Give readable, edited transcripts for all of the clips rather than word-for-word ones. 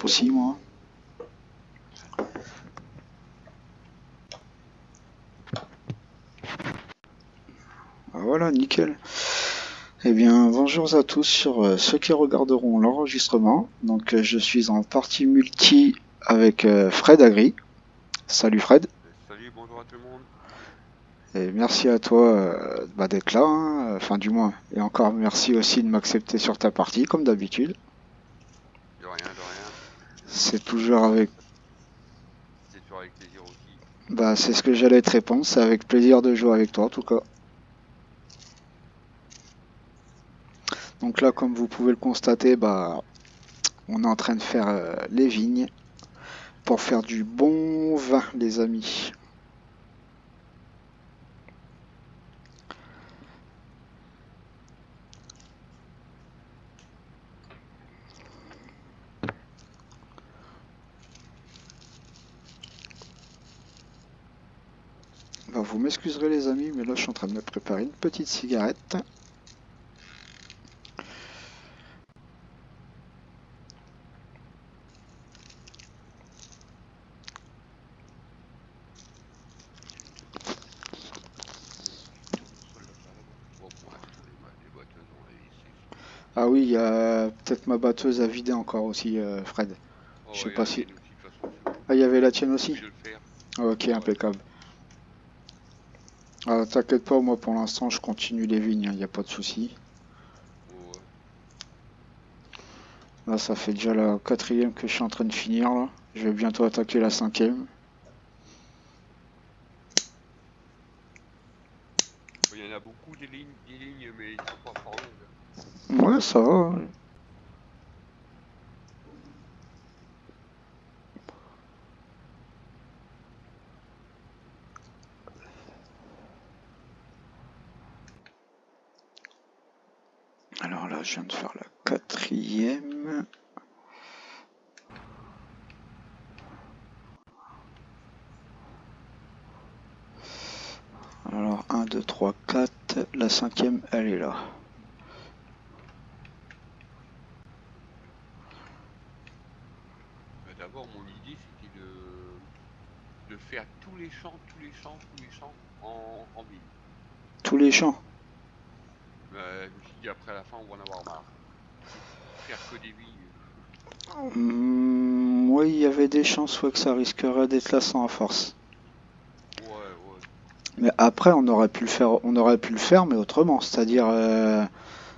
aussi, moi. Ah, voilà, nickel. Eh bien, bonjour à tous sur ceux qui regarderont l'enregistrement. Donc, je suis en partie multi avec Fred Agri. Salut Fred. Salut, bonjour à tout le monde. Et merci à toi d'être là, hein, enfin du moins. Et encore merci aussi de m'accepter sur ta partie, comme d'habitude. De rien, de rien. C'est toujours avec... C'est toujours avec plaisir aussi. Bah, c'est ce que j'allais te répondre. C'est avec plaisir de jouer avec toi, en tout cas. Donc là, comme vous pouvez le constater, bah, on est en train de faire les vignes pour faire du bon vin, les amis. Bah, vous m'excuserez les amis, mais là je suis en train de me préparer une petite cigarette. Bon, pour l'instant, les boiteuses, on les laissé. Ah oui, il y a peut-être ma batteuse à vider encore aussi, Fred. Je Oh, sais ouais, pas la si... mienne aussi, de toute façon, c'est bon. Ah, il y avait la tienne Je aussi? viens de le faire. Ah, ok, Ouais, ouais. impeccable. Ah, t'inquiète pas, moi pour l'instant je continue les vignes, il n'y a pas de souci. Oh, ouais. Là ça fait déjà la 4e que je suis en train de finir là. Je vais bientôt attaquer la 5e. Il y en a beaucoup des lignes, mais ils sont pas fort longues. Ouais, ça va, hein. Alors là, je viens de faire la 4e. Alors 1, 2, 3, 4. La 5e, elle est là. D'abord, mon idée, c'était de faire tous les champs en ville. Tous les champs. Je me suis dit, après, à la fin, on va en avoir marre. Faire que des vignes. Oui, il y avait des chances ouais, que ça risquerait d'être lassant à force. Ouais, ouais. Mais après, on aurait pu le faire, mais autrement. C'est-à-dire,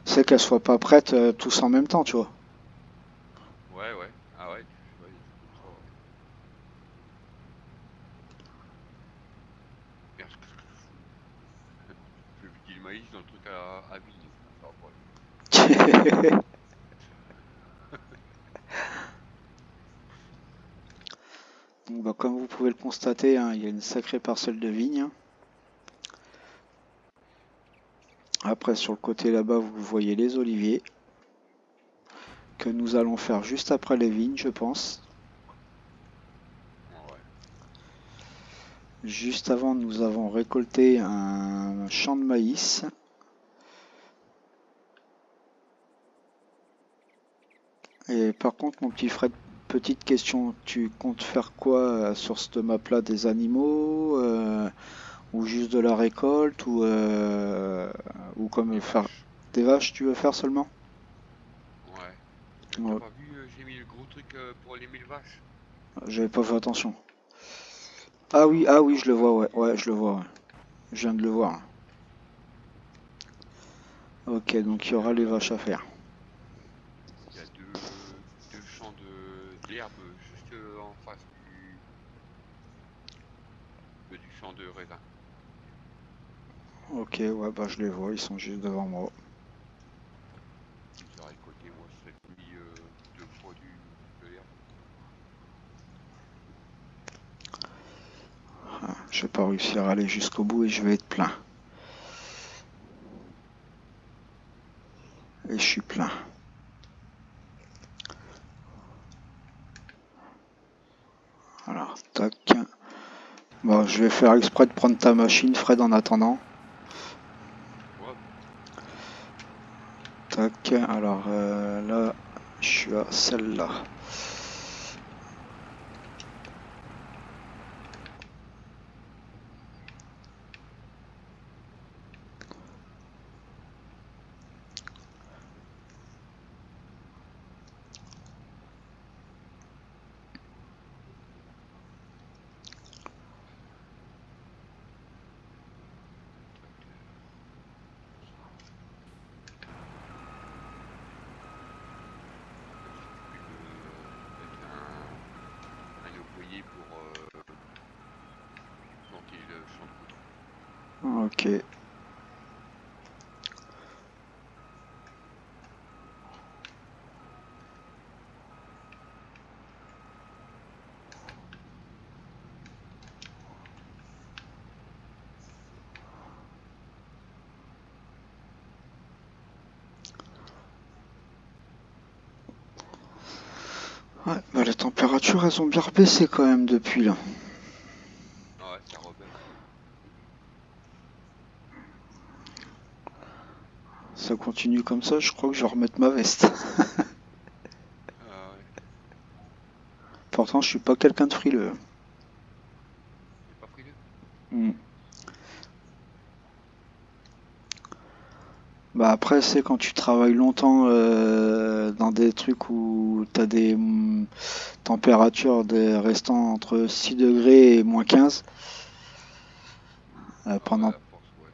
c'est qu'elles soient pas prêtes tous en même temps, tu vois. Ouais, ouais. Ah ouais, tu fais des trucs comme ça, ouais. Merde, qu'est-ce que je fous? Je vais piquer le maïs dans le truc à vigne. Ça va pas aller. Donc, bah, comme vous pouvez le constater, hein, il y a une sacrée parcelle de vignes. Après, sur le côté là-bas, vous voyez les oliviers que nous allons faire juste après les vignes, je pense. Ouais. Juste avant, nous avons récolté un champ de maïs. Et par contre, mon petit Fred, petite question, tu comptes faire quoi sur cette map-là? Des animaux ou juste de la récolte ou comme Des faire vaches. des vaches, tu veux faire seulement? Ouais. T'as Ouais, pas vu, j'ai mis le gros truc pour les 1000 vaches? j'avais pas fait attention. Non, Ah c'est oui, dans je le le vois, panneau ouais, du. ouais, je le vois, ouais. Je viens de le voir. Ok, donc il y Et aura les vaches à faire. il y a deux champs d'herbe juste en face du champ de raisin. Ok, ouais, bah je les vois, ils sont juste devant moi. J'ai récolté moi cette nuit 2 fois de l'herbe. Je vais pas réussir à aller jusqu'au bout et je vais être plein. Et je suis plein. Alors, tac. Bon, je vais faire exprès de prendre ta machine, Fred, en attendant. Ouais, Tac. Alors là, je suis à celle-là. Ok. Ouais, bah les températures elles ont bien baissé quand même depuis là. Ah ouais, ça rebaisse. Ça continue comme ça, je crois que je vais remettre ma veste. Ah ouais, Pourtant je suis pas quelqu'un de frileux. t'es pas frileux? Hmm. Bah après c'est quand tu travailles longtemps dans des trucs où t'as des températures restant entre 6 degrés et moins 15 Ah ouais, pendant à force, ouais.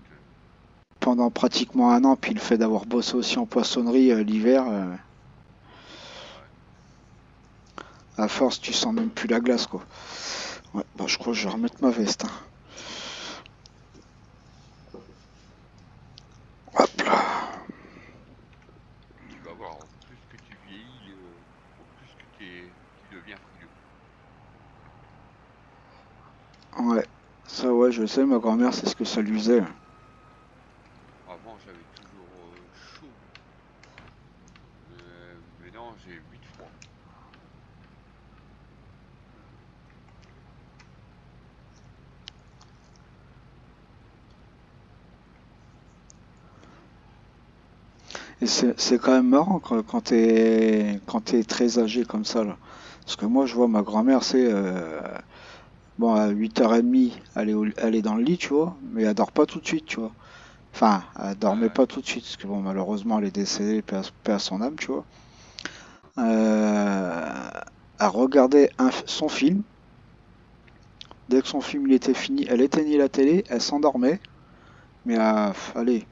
pendant pratiquement un an, puis le fait d'avoir bossé aussi en poissonnerie l'hiver, Ah ouais. à force tu sens même plus la glace quoi. Ouais, bah je crois que je vais remettre ma veste, hein. Hop là. Tu vas voir, plus que tu vieillis, plus que tu deviens frileux. Ouais, ça ouais je sais, ma grand-mère c'est ce que ça lui faisait. Avant, j'avais toujours chaud. Maintenant, j'ai vite froid. Et c'est quand même marrant quand t'es très âgé comme ça là. Parce que moi je vois ma grand-mère c'est bon à 8h30 elle est dans le lit tu vois, mais elle dort pas tout de suite tu vois. Enfin, elle dormait Ah ouais. pas tout de suite, parce que bon malheureusement elle est décédée, paix à son âme tu vois. Hein. Elle regardait son film. Dès que son film il était fini, elle éteignait la télé, elle s'endormait. Mais allez,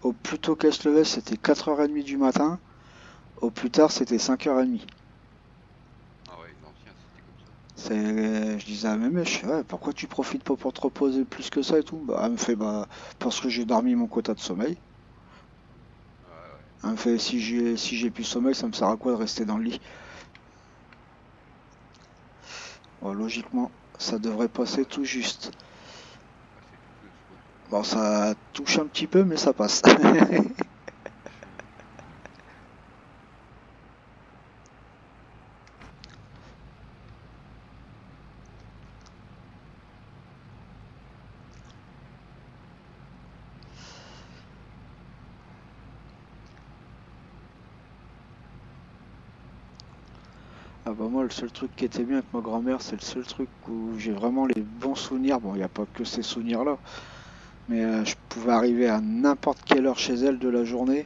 au plus tôt qu'elle se levait, c'était 4h30 du matin. Au plus tard, c'était 5h30. Ah ouais, l'ancien, c'était comme ça. Je disais à ma mèche, ouais, pourquoi tu profites pas pour te reposer plus que ça et tout? Bah, elle me fait, bah, parce que j'ai dormi mon quota de sommeil. Ouais, ouais. Elle me fait, si j'ai plus de sommeil, ça me sert à quoi de rester dans le lit? Bon, logiquement, ça devrait passer Ouais, tout juste. c'est tout doucement. Bon, ça touche un petit peu, mais ça passe. Ah bah moi le seul truc qui était bien avec ma grand-mère, c'est le seul truc où j'ai vraiment les bons souvenirs. Bon, il n'y a pas que ces souvenirs-là, mais je pouvais arriver à n'importe quelle heure chez elle de la journée.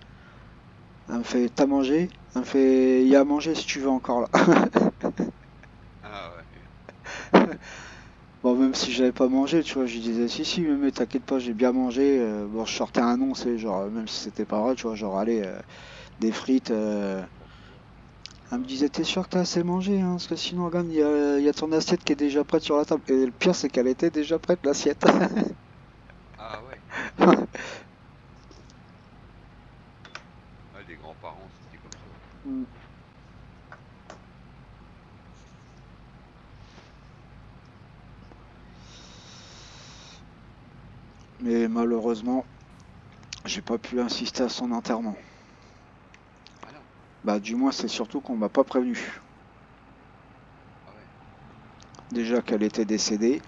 Elle me fait t'as mangé? Elle me fait il y a à manger si tu veux encore là. Ah ouais. Bon même si j'avais pas mangé, tu vois, je lui disais si si mais t'inquiète pas j'ai bien mangé. Bon je sortais un nom, c'est genre même si c'était pas vrai, tu vois, genre allez des frites. Elle me disait t'es sûr que t'as assez mangé hein, parce que sinon regarde il y a ton assiette qui est déjà prête sur la table. Et le pire c'est qu'elle était déjà prête l'assiette. Ah ouais. Ah, les grands-parents, c'était comme ça. Mais malheureusement, j'ai pas pu insister à son enterrement. Ah non. Bah du moins c'est surtout qu'on m'a pas prévenu. Ah ouais. Déjà qu'elle était décédée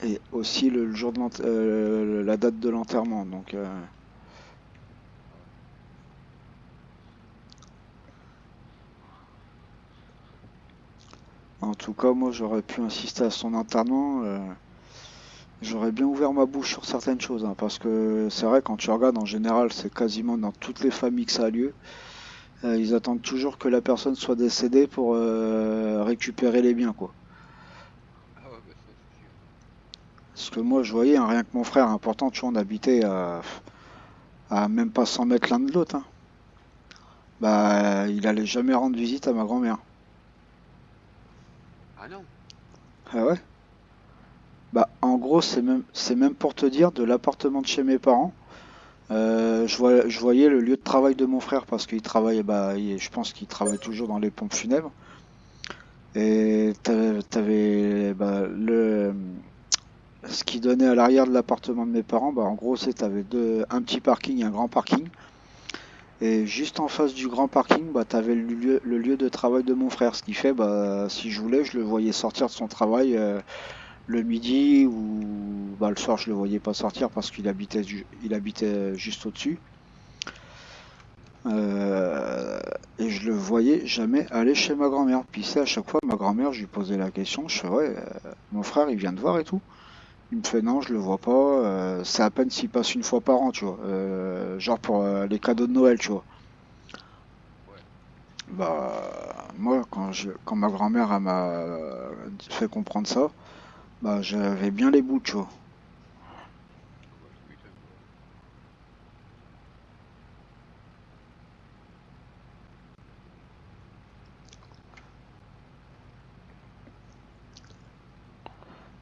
et aussi le jour de la date de l'enterrement. Donc Ah ouais. en tout cas moi j'aurais pu insister à son enterrement. J'aurais bien ouvert ma bouche sur certaines choses, hein, parce que c'est vrai quand tu regardes en général c'est quasiment dans toutes les familles que ça a lieu. Ils attendent toujours que la personne soit décédée pour récupérer les biens quoi. Ah ouais, bah ça, c'est sûr. Parce que moi je voyais hein, rien que mon frère, important, tu vois, on habitait à même pas 100 mètres l'un de l'autre, hein. Bah, il allait jamais rendre visite à ma grand-mère. Ah non. Ah ouais? Bah, en gros, c'est même pour te dire, de l'appartement de chez mes parents, je voyais le lieu de travail de mon frère parce qu'il travaille, bah, je pense qu'il travaille toujours dans les pompes funèbres. Et t'avais, bah, ce qui donnait à l'arrière de l'appartement de mes parents, bah, en gros, t'avais un petit parking et un grand parking. Et juste en face du grand parking, bah, t'avais le lieu de travail de mon frère. Ce qui fait, bah, si je voulais, je le voyais sortir de son travail le midi ou bah, le soir, je le voyais pas sortir parce qu'il habitait juste au-dessus. Euh, et je le voyais jamais aller chez ma grand-mère. Puis c'est à chaque fois, ma grand-mère, je lui posais la question, je fais ouais, mon frère, il vient te voir et tout. Il me fait non, je le vois pas. C'est à peine s'il passe une fois par an, tu vois. Genre pour les cadeaux de Noël, tu vois. Ouais. Bah, moi, quand ma grand-mère elle m'a fait comprendre ça, bah, j'avais bien les bouts, tu vois. Ah bah, tu m'étonnes.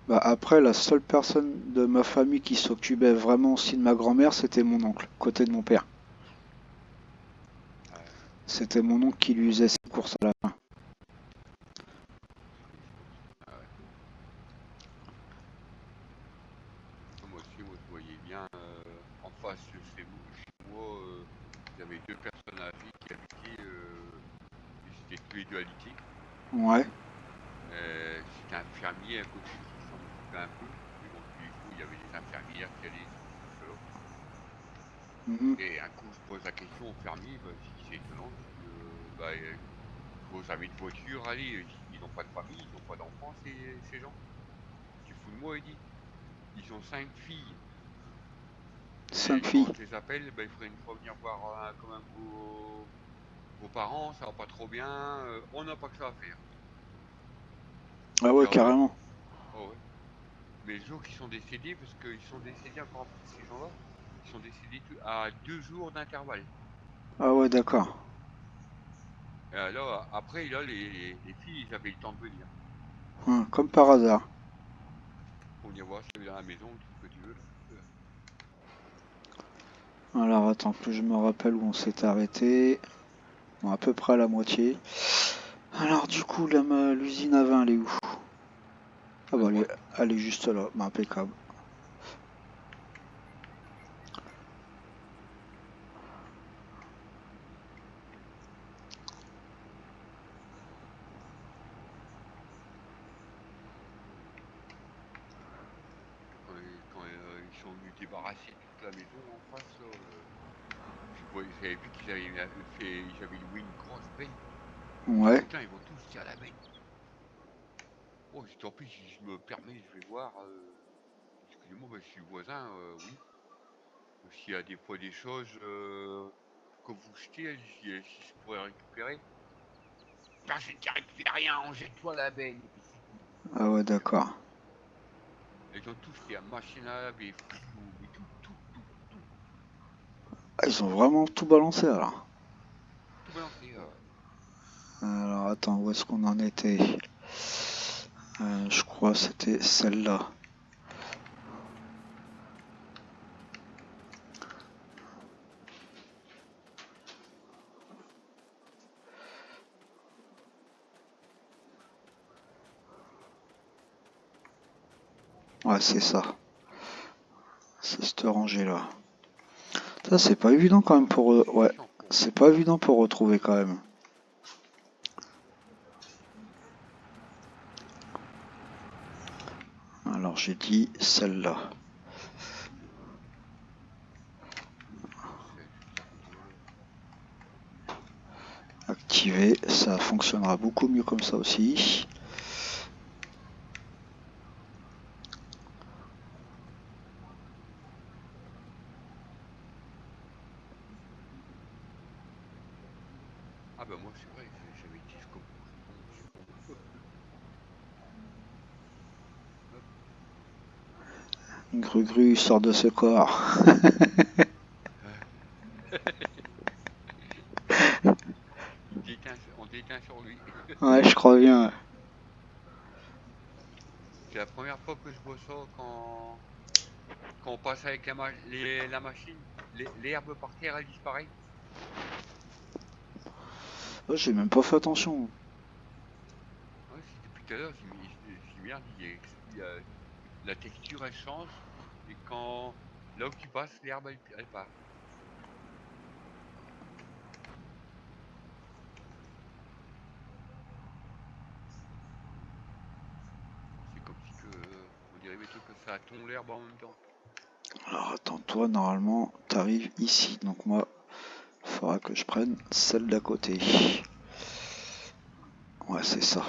Bah, après, la seule personne de ma famille qui s'occupait vraiment aussi de ma grand-mère, c'était mon oncle, côté de mon père. Ah, C'était mon oncle qui lui faisait ses courses à la fin. je les courses. Ah ouais. Ah, moi aussi, moi je voyais bien en face chez moi, j'avais deux personnes âgées qui habitaient, ils étaient tous les deux alités. Ouais. C'était un fermier à côté qui s'en occupait un peu, mais bon, tous les jours il y avait des infirmières qui allaient sur cela. Mhm. Et un coup je pose la question au fermier, bah, je dis, c'est étonnant, je dis, bah, vos amis de voiture, allez, ils n'ont pas de famille, ils n'ont pas d'enfants, ces gens. Tu fous de moi, il dit. Ils ont cinq filles. Et 5 quand filles. je les appelle, ben, il faudrait une fois venir voir quand même vos parents, ça va pas trop bien, on n'a pas que ça à faire. Ah Je dis, ouais, ah ouais? carrément. Oh ouais. Mais les jours qui sont décédés, parce qu'ils sont décédés encore plus, ces gens-là, ils sont décédés à 2 jours d'intervalle. Ah ouais, d'accord. Et alors, après, là, les filles, ils avaient le temps de venir. Comme par hasard. Pour venir voir si dans la maison, tout ce que tu veux. Alors attends que je me rappelle où on s'est arrêté. Bon, à peu près à la moitié. Alors du coup, l'usine à vin, elle est où? Ah À bah droite. elle est juste là. Bah, impeccable. Quand ils sont venus débarrasser toute la maison en face, là, j'avais vu qu'ils avaient ils avaient loué une grosse benne. J'ai dit, Ouais. putain, ils vont tous tirer à la benne. Oh, j'ai dit, tant pis, si je me permets, je vais voir. Excusez-moi, bah, je suis le voisin, oui. S'il y a des fois des choses que vous jetez, si je pourrais récupérer. Ben, je ne t'ai récupéré rien, on jette-toi à la benne, et puis c'est tout. Ah ouais, J'ai dit, oh. d'accord. Ils ont tous fait la machine à laver, frigo, mais tout, tout, tout, tout, Ah, ils ont vraiment tout balancé alors. tout balancé. Alors attends, où est-ce qu'on en était? Je crois que c'était celle-là. Ouais, c'est ça. C'est cette rangée-là. Ça, c'est pas évident quand même pour... C'est ouais, chiant pour eux. c'est pas évident pour retrouver quand même. Alors j'ai dit celle-là. C'est juste à côté là. Activer, ça fonctionnera beaucoup mieux comme ça aussi. Ah ben moi c'est vrai, j'avais dit comme pour ce con, je suis con. Hop. Gru-Gru sort de ce corps. On déteint sur lui. Ouais, je crois bien. C'est la première fois que je vois ça quand on passe avec la machine. L'herbe par terre, elle disparaît. Ouais, j'ai même pas fait attention. Ouais, c'est depuis tout à l'heure, j'ai merde, la texture elle change et là où tu passes, l'herbe elle part. C'est comme si on dirait plutôt que ça tombe l'herbe en même temps. Alors attends, toi normalement t'arrives ici, donc moi il faudra que je prenne celle d'à côté. Ouais, c'est ça. Ouais,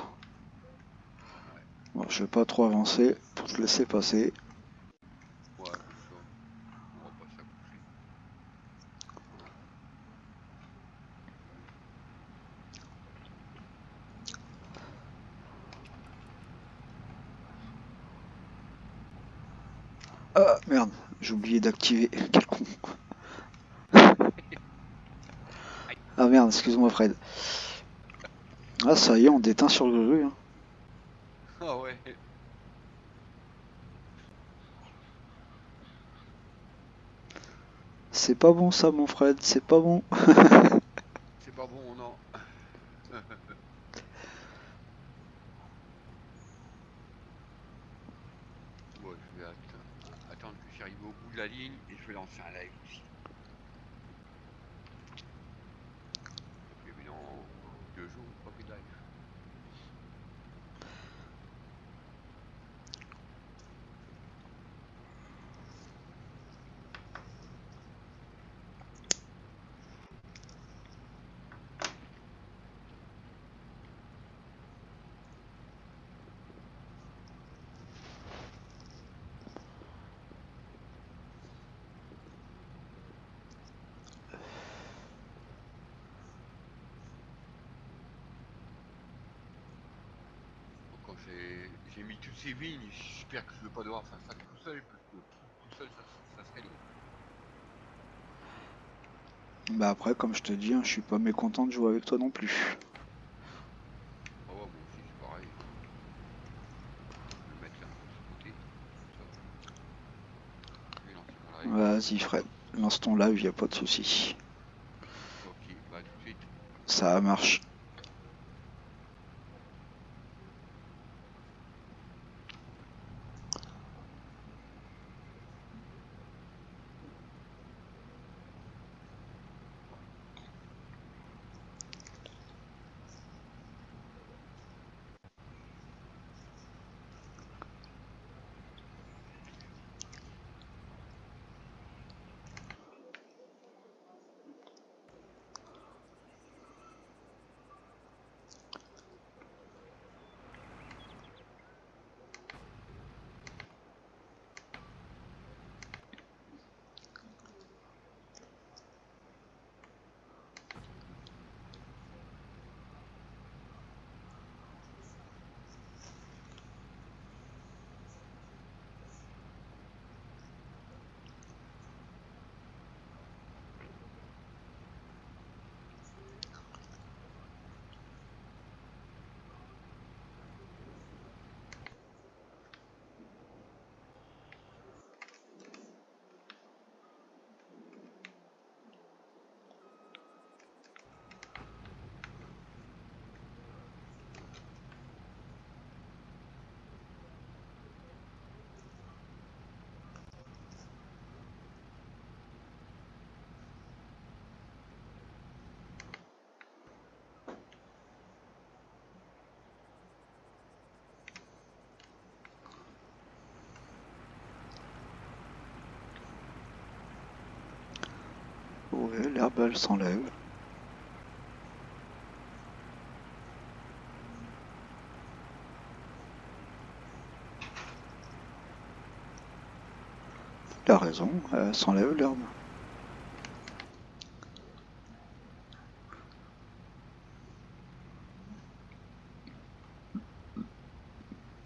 Bon, je vais pas trop avancer pour te laisser passer. ouais, comme ça, on va pas s'accrocher. Ah merde, j'ai oublié d'activer. Quel con. Aïe. Ah merde, excuse-moi Fred. Ah ça y est, on déteint sur le grue. Hein. Ah ouais, C'est pas bon ça mon Fred, c'est pas bon. c'est pas bon, non. Bon, je vais attendre que j'arrive au bout de la ligne et je vais lancer un live aussi. Ça fait maintenant 2 jours que j'ai pas fait de live. Bon, quand j'ai mis toutes ces vignes, j'espère que je vais pas devoir faire ça tout seul parce que tout seul ça serait long. Bah après, comme je te dis, hein, je suis pas mécontent de jouer avec toi non plus. Ah ouais, moi aussi c'est pareil. Je vais mettre là un peu sur le côté, comme ça. Je vais lancer mon live. Vas-y Fred, lance ton live, y a pas de souci. Ok, bah à tout de suite. Ça marche. Ouais, l'herbe elle s'enlève. Il a raison, elle s'enlève l'herbe.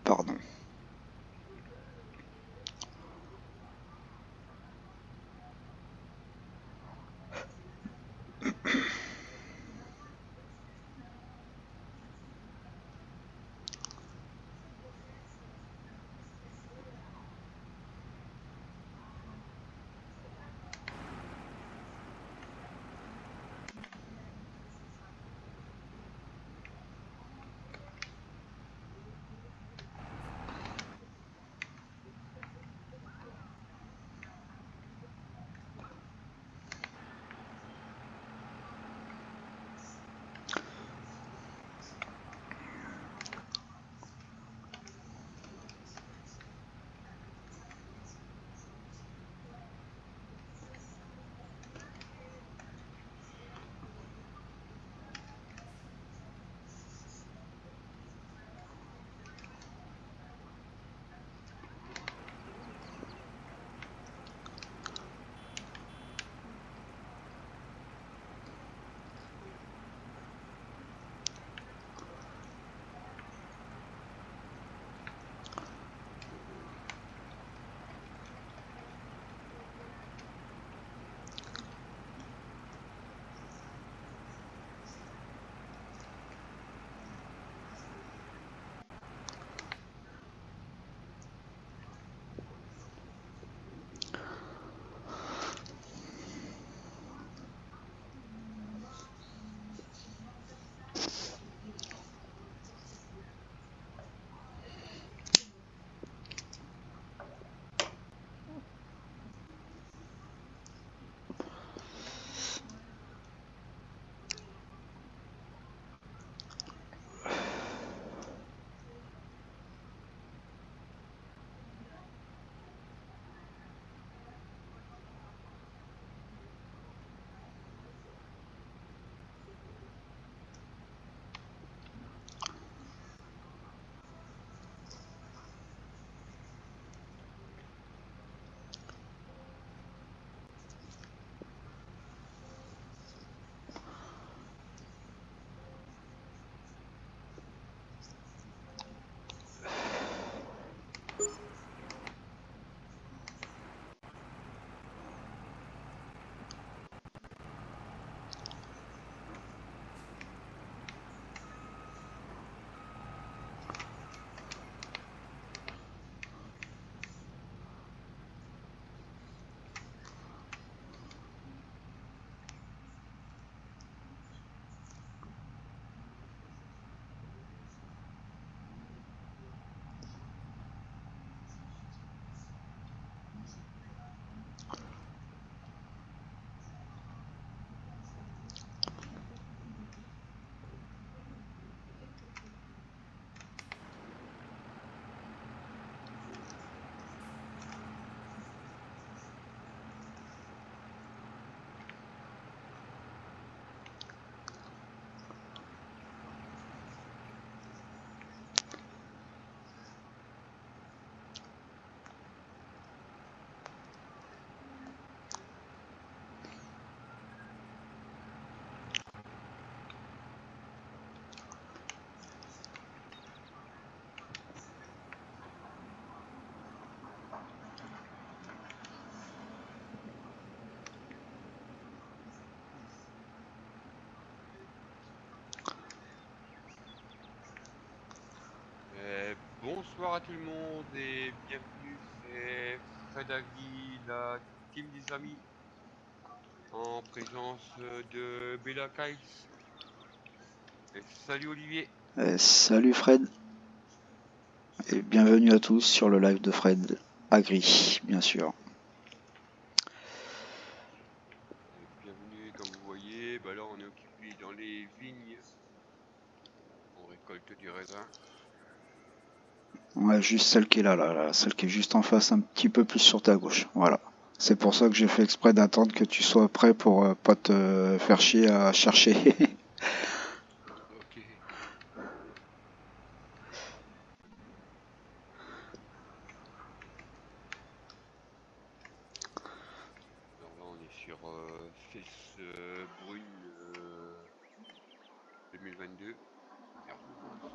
Pardon. Bonsoir à tout le monde et bienvenue, c'est Fred Agui, la team des amis, en présence de Bella Kiles. Et salut Olivier. Salut Fred, et bienvenue à tous sur le live de Fred Agri, bien sûr. Et bienvenue, comme vous voyez, bah là on est occupé dans les vignes, on récolte du raisin. Ouais, juste celle qui est là, celle qui est juste en face, un petit peu plus sur ta gauche. Voilà. C'est pour ça que j'ai fait exprès d'attendre que tu sois prêt pour pas te faire chier à chercher. Ok. Alors là on est sur Fesse Brune 2022. Merde, mince.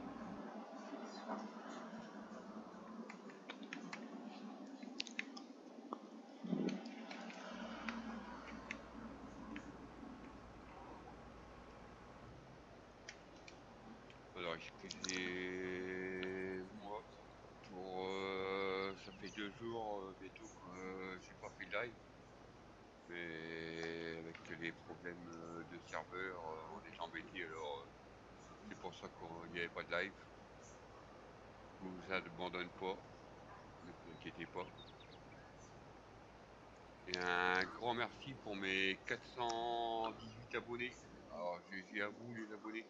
Alors excusez-moi pour ça fait 2 jours bientôt que j'ai pas fait de live, mais avec les problèmes de serveur, on est embêté, alors c'est pour ça qu'il n'y avait pas de live. Je vous abandonne pas, ne vous inquiétez pas. Et un grand merci pour mes 418 abonnés. Alors j'ai à vous les abonnés.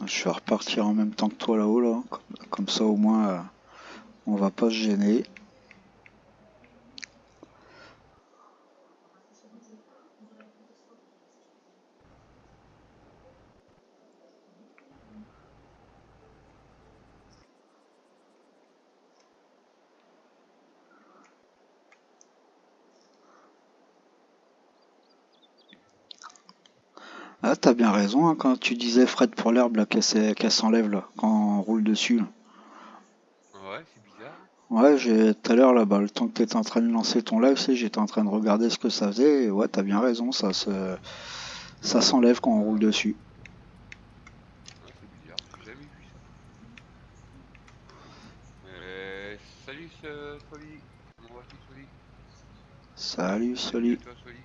Je vais repartir en même temps que toi là-haut, là. Comme ça au moins on va pas se gêner. Ah, t'as bien raison, hein, quand tu disais Fred pour l'herbe là, qu'elle s'enlève là, quand on roule dessus là. Ouais, c'est bizarre, hein. Ouais, tout à l'heure là, le temps que t'étais en train de lancer ton live, j'étais en train de regarder ce que ça faisait, et ouais, t'as bien raison, ça s'enlève quand on roule dessus. Ouais, c'est bizarre, j'ai jamais vu ça. Salut Soli, comment vas-tu Soli? Salut, Bienvenue à Soli. toi Soli.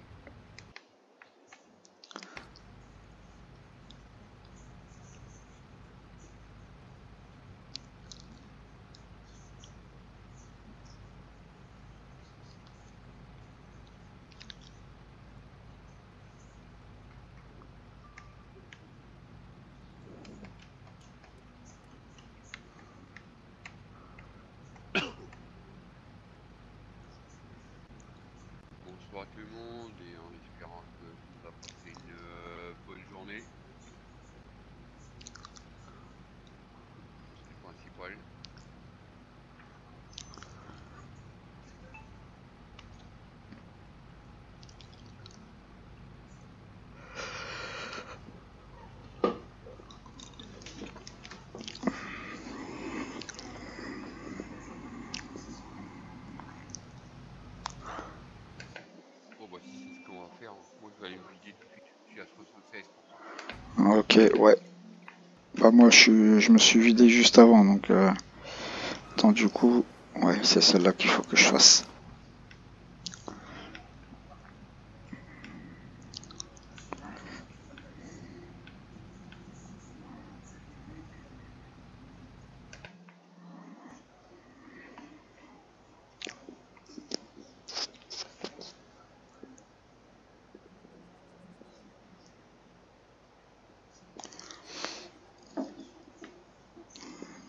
Bonsoir à tout le monde et en espérant que tout le monde a passé une bonne journée, c'est le principal. Bon bah si c'est ce qu'on va faire, hein. Moi je vais aller me vider tout de suite, je suis à 76%. Ok, ouais. Bah moi je me suis vidé juste avant, donc attends du coup, ouais, c'est celle-là qu'il faut que je fasse.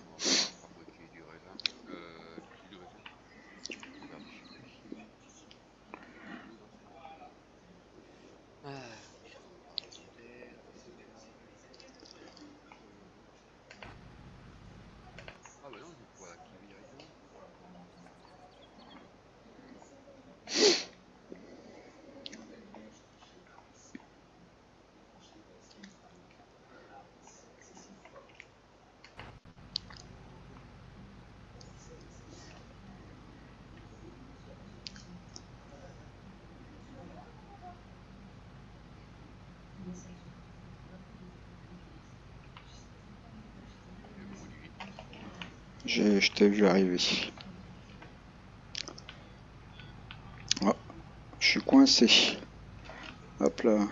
On va pouvoir fabriquer du raisin, du jus de raisin. Regardez. Je t'ai vu arriver. Oh, je suis coincé. Hop là.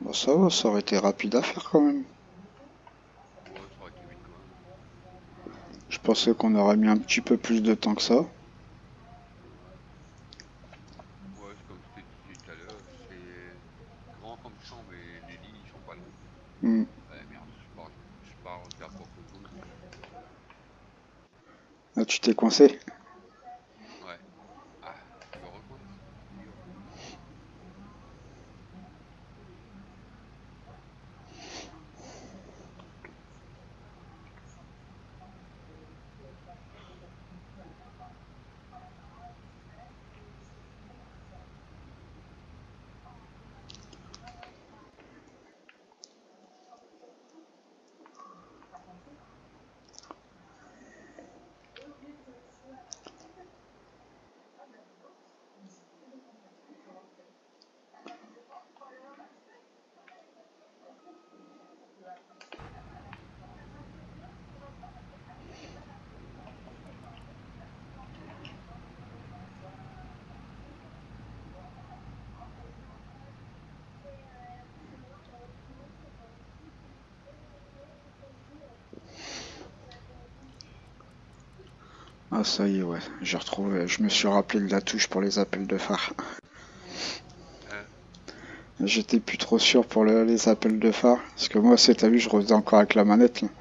Bon, ça va, ça aurait été rapide à faire quand même. Ouais, ça aurait été vite quand même. Je pensais qu'on aurait mis un petit peu plus de temps que ça. Ouais, c'est comme je te disais tout à l'heure, c'est grand comme champ, mais les lits ils sont pas longs. Hmm. Merde, je pars de la porte gauche. Là, tu t'es coincé. Ouais. Ah, je me recoince. Dur. Ah, ça y est, ouais. J'ai retrouvé. Je me suis rappelé de la touche pour les appels de phare. Hein? J'étais plus trop sûr pour les appels de phare. Parce que moi, t'as vu, je refaisais encore avec la manette, là. Ouais.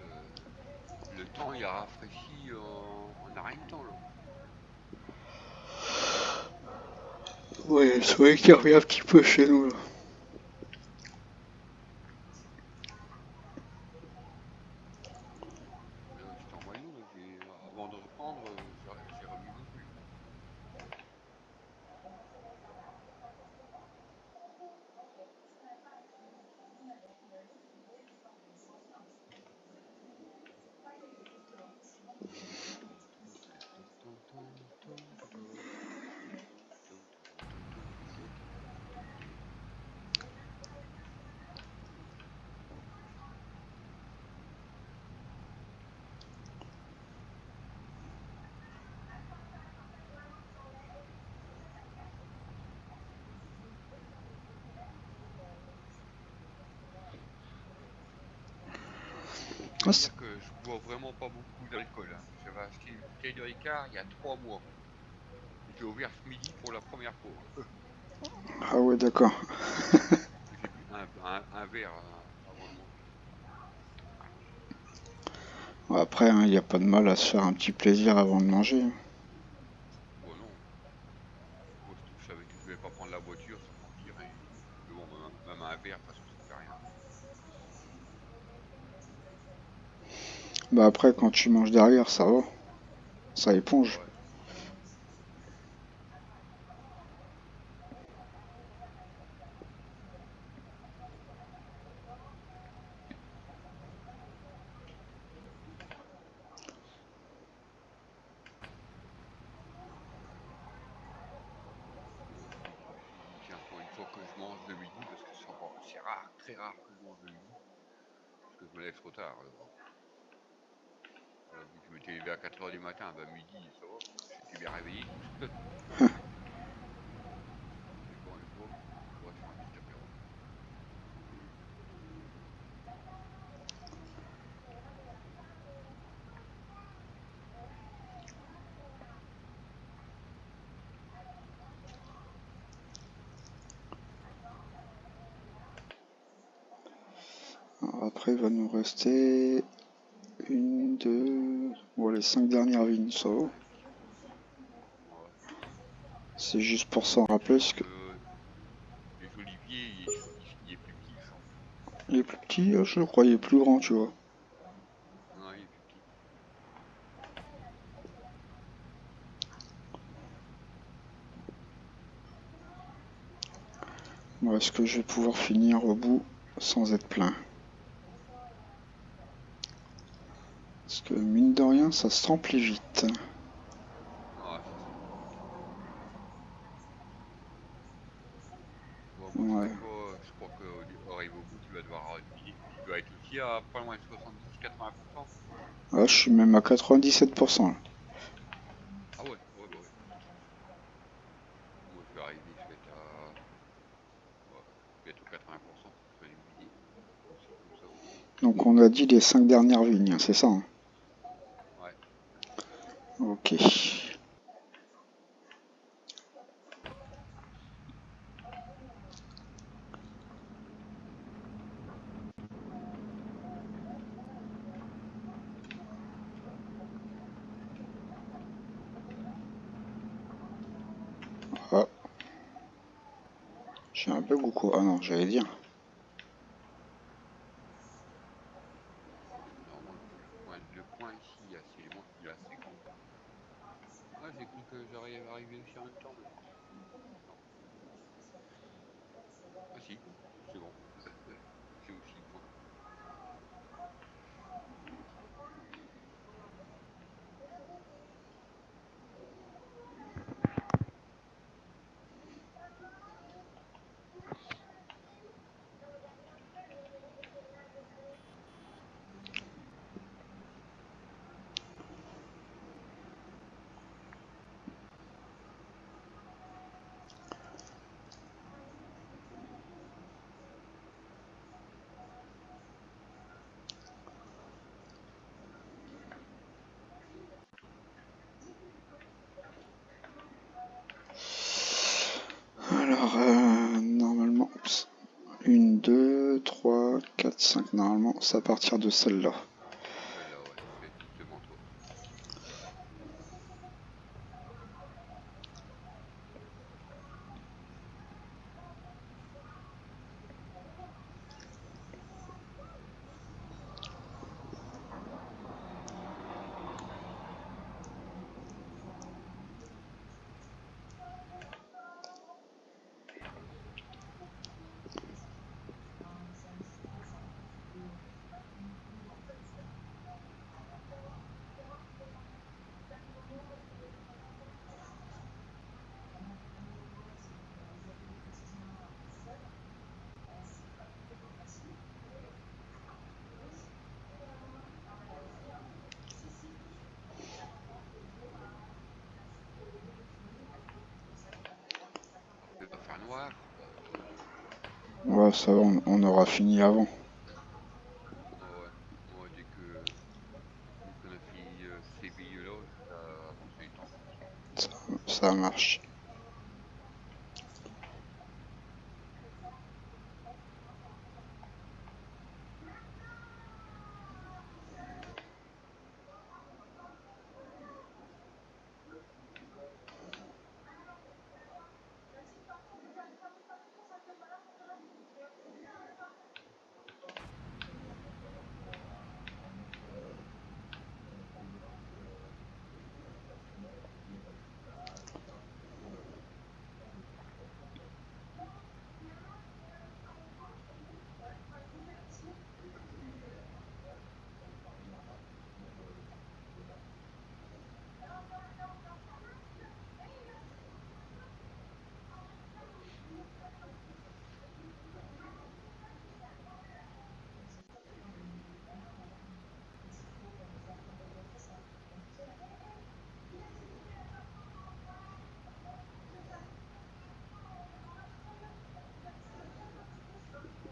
Euh, le temps il a rafraîchi en un rien de temps là. Ouais, le soleil qui revient un petit peu chez nous, là. Là, j'étais en maillot, là, avant de reprendre, j'ai remis mon pull. Pour te Ah, dire que je bois vraiment pas beaucoup d'alcool, hein. J'avais acheté une bouteille de Ricard il y a 3 mois. J'ai ouvert ce midi pour la première fois. ah ouais, d'accord. J'ai bu un verre avant de manger. Après, il n'y a pas de mal à se faire un petit plaisir avant de manger. Bon non, moi je savais que je vais pas prendre la voiture, ça partirait. Mais bon, même un verre, de toute façon, ça fait rien. Bah après, quand tu manges derrière, ça va. Ça éponge. Ouais. Je me dis, tiens, pour une fois que je mange le midi, parce que c'est rare, très rare que je mange le midi, parce que je me lève trop tard. Vu que je m'étais levé à 4 heures du matin, bah midi, ça va, j'étais bien réveillé. Mais bon, je pourrais faire un petit apéro. après, il va nous rester une, deux... Bon, les 5 dernières vignes, ça va. Ouais. C'est juste pour s'en rappeler, parce que les oliviers, il est plus petit, je pense. il est plus petit, je le croyais plus grand, tu vois. Non, il est plus petit. Bon, est-ce que je vais pouvoir finir au bout sans être plein? Parce que mine de rien, ça se remplit vite. Ouais, ça se remplit vite. Bon, moi, Ouais. je crois qu'arrivé au bout, tu vas devoir vider. Tu dois être aussi à pas loin de 70-80%. Ah, je suis même à 97% là. Ah ouais, ouais, bah ouais. Moi, je vais arriver, je vais être à ouais, bientôt 80%. Je vais aller me vider. Aussi, comme ça. Donc on a dit les 5 dernières vignes, c'est ça, hein? Ouais. Ok. Ah, j'ai un bug ou quoi? Ah non, j'allais dire. Normalement, le point ici, il est assez grand. Ah, j'ai cru que j'arrivais arriver aussi en même temps, mais non. Ah si, c'est bon. J'ai aussi le point. Alors, normalement, 1, 2, 3, 4, 5, normalement, c'est à partir de celle-là. Celle-là, ouais, ça va être juste devant toi. Alors, il va faire noir. Ouais, ça va, on aura fini avant. Oh, ouais. Moi, dès qu'on a fini ces billes-là, je vais avancer les temps. Ça marche.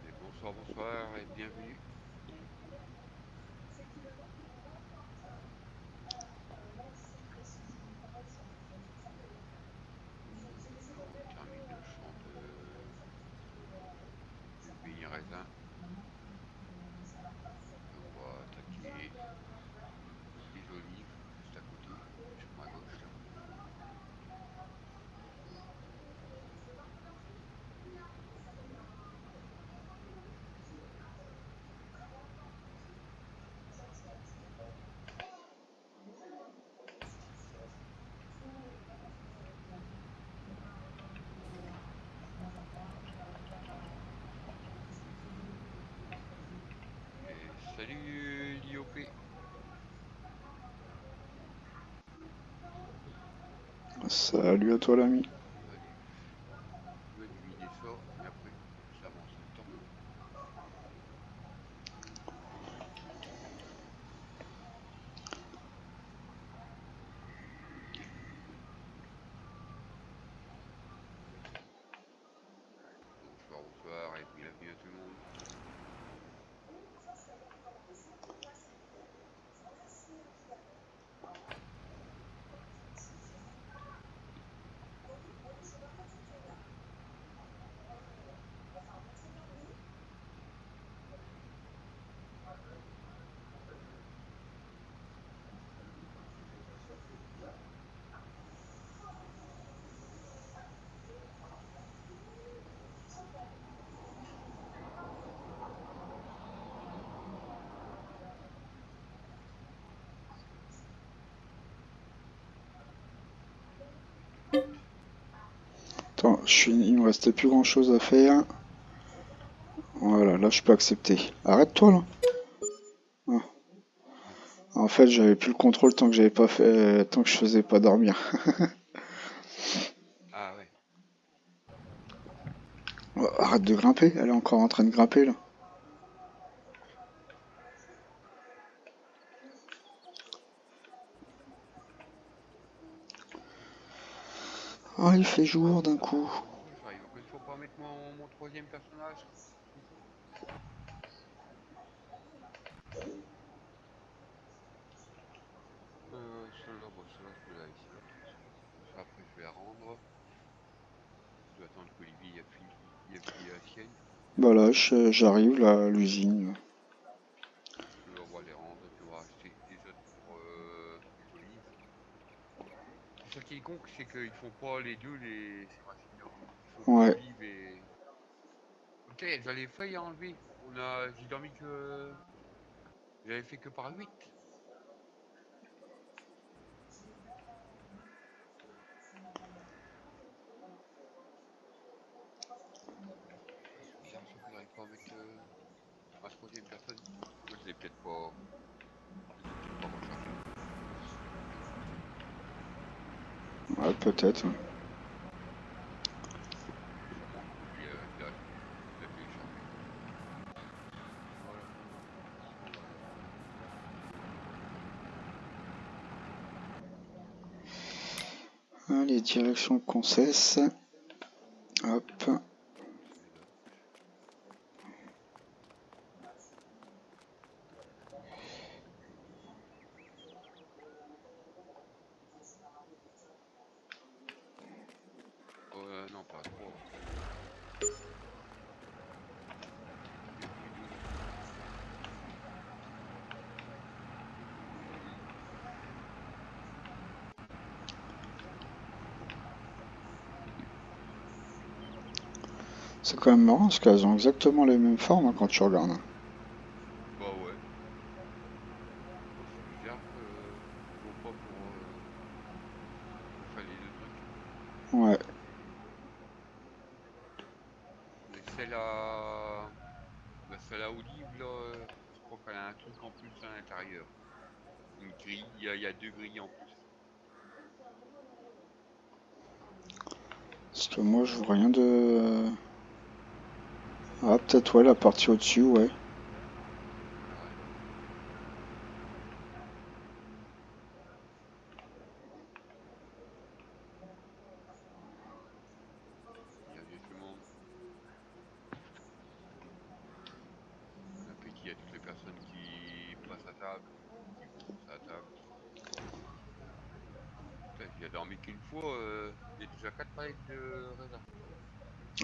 Et bonsoir, bonsoir et bienvenue. Alors, on termine le champ de vignes raisin. Salut l'IOP. Salut à toi l'ami. Salut. Je vais éliminer ça et après on puisse avancer le temps. Bonsoir, bonsoir et bienvenue à tout le monde. Attends, il me restait plus grand chose à faire. Voilà, là je peux accepter. Arrête-toi là. Ah. En fait, j'avais plus le contrôle tant que j'avais pas fait, tant que je faisais pas dormir. Ah ouais. Oh, arrête de grimper, elle est encore en train de grimper là. Oh, il fait jour d'un coup. Pourquoi j'arriverai toujours pas à mettre mon troisième personnage? C'est fou. Celle-là, bon, celle-là, je peux la laisser là. Comme ça, après, je vais la rendre. Je dois attendre qu'Olivier y a fini la sienne. Bah là, j'arrive là à l'usine. Puis on va les rendre et puis on va acheter les autres pour les olives. C'est ça qui est con, c'est qu'ils font pas les deux, ces machines-là. Ils font que Ouais. olives et... Ok, j'avais failli enlever. J'ai dormi que... J'avais fait que par 8. C'est bizarre ça que j'arrive pas à mettre ma troisième personne. Moi je les ai peut-être pas rechargés. Ouais, peut-être. Sûrement que Olivier l'a téléchargé. Voilà. On va aller rendre. Allez, direction Concesse. Hop. C'est là. Non, pas à 3. Il n'y a plus d'olives. C'est quand même marrant parce qu'elles ont exactement les mêmes formes hein, quand tu regardes. Bah ouais. Bon, c'est bizarre qu'ils font pas pour faire les deux trucs. Ouais. Mais celle à olive là, je crois qu'elle a un truc en plus à l'intérieur. Une grille, il y a deux grilles en plus. Parce que moi, je vois rien de... Ah, peut-être, ouais, la partie au-dessus, ouais. Ouais. Bienvenue tout le monde. Bon appétit à toutes les personnes qui passent à table, qui vont passer à table. Putain, j'ai dormi qu'une fois, il y a déjà 4 palettes de raisin.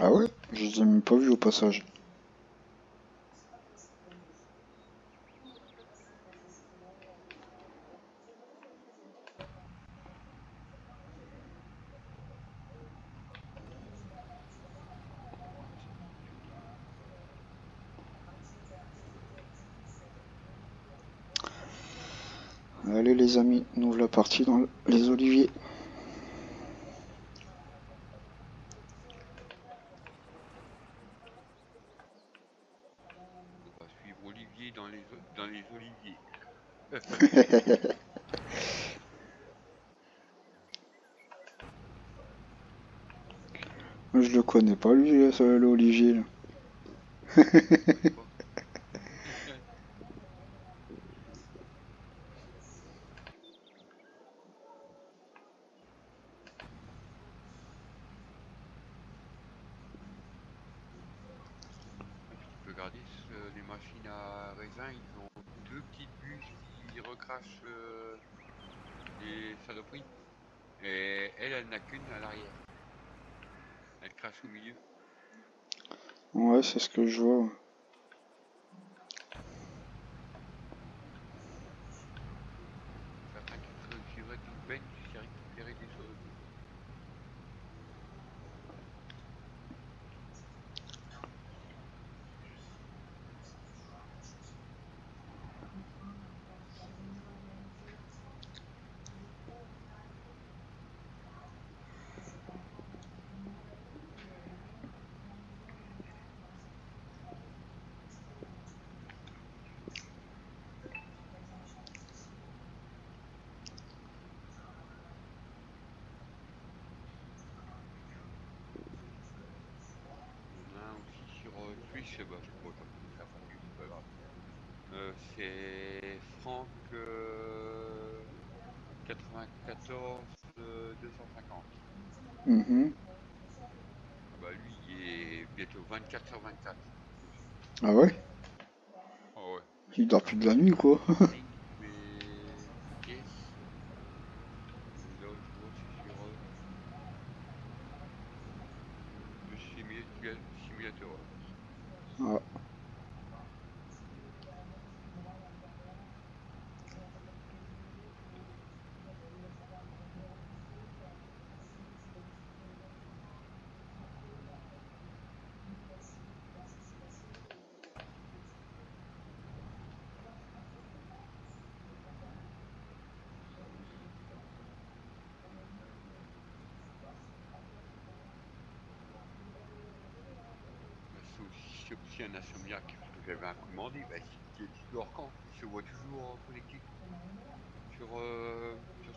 Ah ouais? Je les ai même pas vus au passage. Reparti. Allez les amis, nous voilà partis dans les oliviers. On va suivre Olivier dans les Je le connais pas lui, l'Olivier, là. Tu connais pas? Tu peux regarder les machines à raisin, ils ont deux petites bûches qui recrachent les saloperies. Et elle n'a qu'une à l'arrière. Elle crache au milieu. Ouais, c'est ce que je vois. Certains qui suivraient toute benne, tu sais récupérer des choses. Il y en a un aussi sur Twitch, bah, je pourrais pas te faire passer, c'est pas grave. C'est Franck 94 250. Mhm. Ah bah lui, il est bientôt 24 sur 24 dessus. Ah ouais? Ah ouais. Il dort Alors plus de moi, la je nuit, suis quoi. avec mes pièces. Et là, je vois, c'est sur le simulateur. Ah. Bah, c'est aussi un insomniaque, parce que j'avais un coup demandé, bah, tu dors quand? Il se voit toujours connecté sur